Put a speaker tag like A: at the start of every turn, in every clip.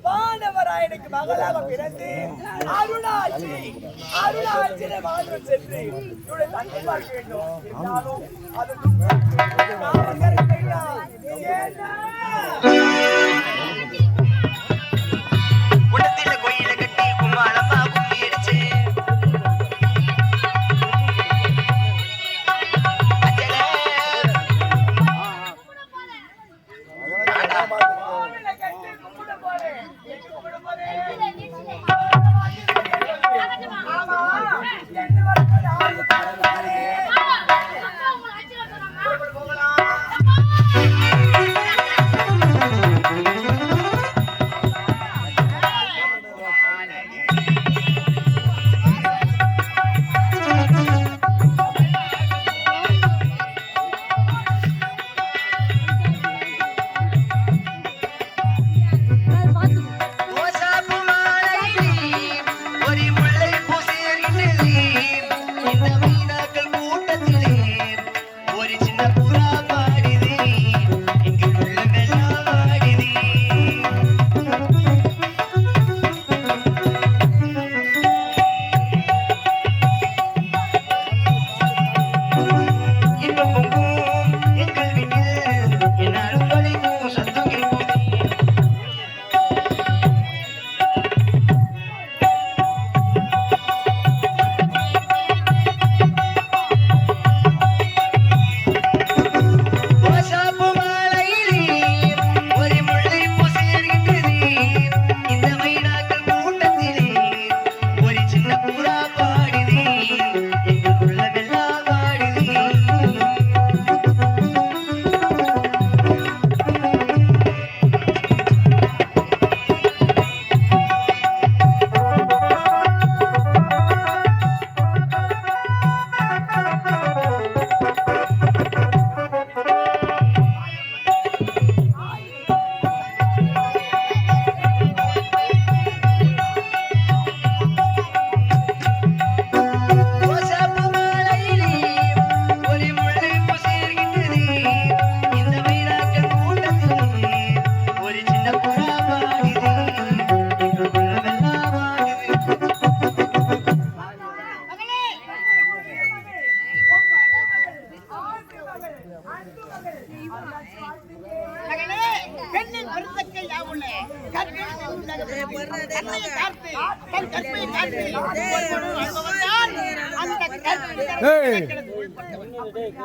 A: வானவராயனுக்கு மகளாக பிறந்து அருளாட்சியை வாழ்வு சென்று இவருடைய தந்தை பார்க்க வேண்டும். இருந்தாலும் அது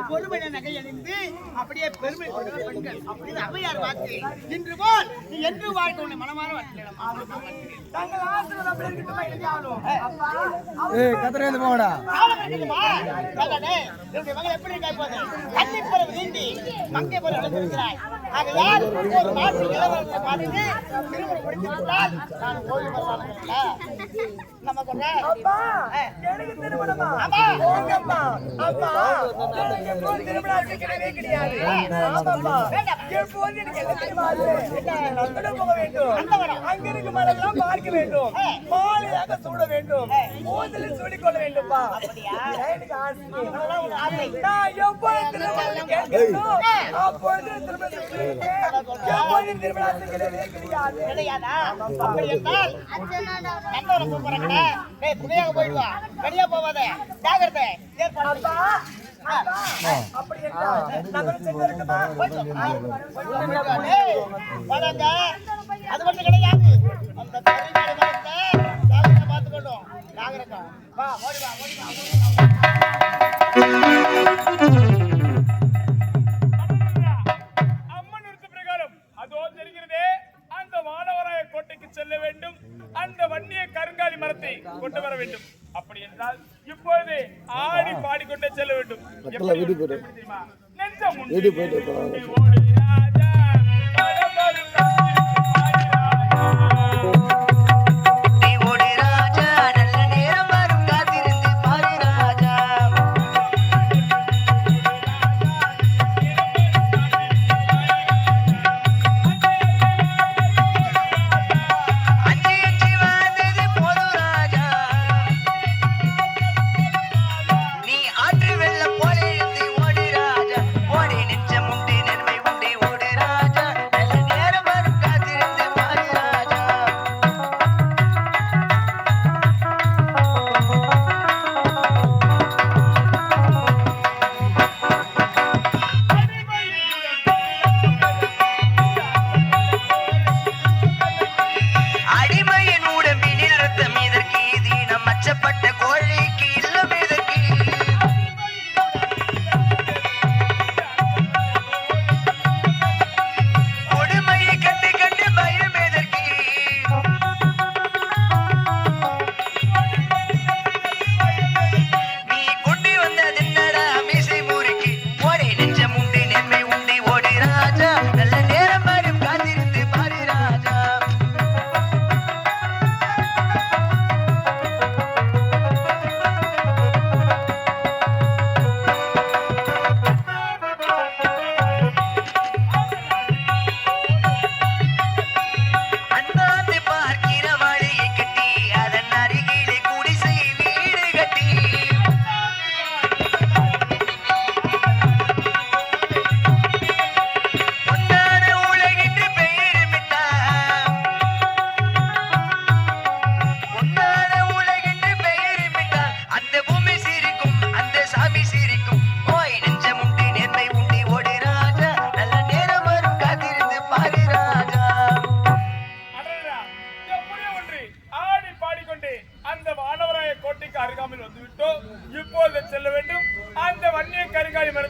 A: பொறுமையான நகை அணிந்து அப்படியே பெருமை கொண்ட பெண்கள் அப்படின்னு அவையார் வாக்கு. இன்று போல் நீ என்று வாழ்க்கை உன்னை மனமான எப்படி இருக்காய் கன்னிப்பறவை நீந்தி மங்கை பொருளாய் ஆகையால் ஒரு மாற்று இளவரசை பார்த்து திருமணம் முடித்து விட்டால் நான் கோவில் வரலாறுல நம்ம சொல்றேன். அங்கிருக்கு மலெல்லாம் பார்க்க வேண்டும், மாலையாக சூட வேண்டும், மூதலில் சூடிக்கொள்ள வேண்டும்பா. எனக்கு ஆசை. நான் எப்பொழுது திருமணம் கேட்கிறோம் அப்பொழுது திருமணம் கிடையாதா? அப்படி என்றால் துணையாக போயிடுவா, வெளியா போவாத, ஜாகிரதை. அப்படி அது மட்டும் கிடையாது, அந்த பார்த்துக்கொண்டோம். ஜாகிரதா, வா ஓடிவா ஓடிவா. அம்மன் விருத்த பிரகாரம் அதோ தெரிகிறதே, அந்த வானவராய கோட்டைக்கு செல்ல வேண்டும், அந்த வன்னிய கருங்காலி மரத்தை கொண்டு வர வேண்டும். அப்படி என்றால் இப்பொழுது ஆடி பாடிக்கொண்டே செல்ல வேண்டும்.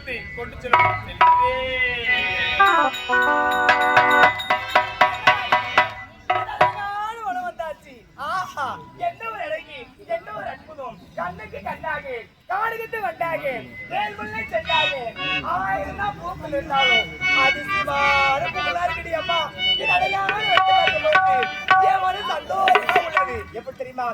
A: மரத்தை கொண்டு செல்லுவேன்.
B: என்ன ஒரு அழகி, என்ன ஒரு அற்புதம்! கண்ணுக்கு கண்ணாக, காடுகிட்டு வண்டாக, வேல்முல்லை செண்டாக, 1000 பூக்கள் இருந்தாலும் அதிசயமான பூக்களா இருக்குடி அம்மா. என் அழகான வெட்டு பார்க்கும்போது என் மனசு சந்தோஷமா உள்ளது. எப்படி தெரியுமா?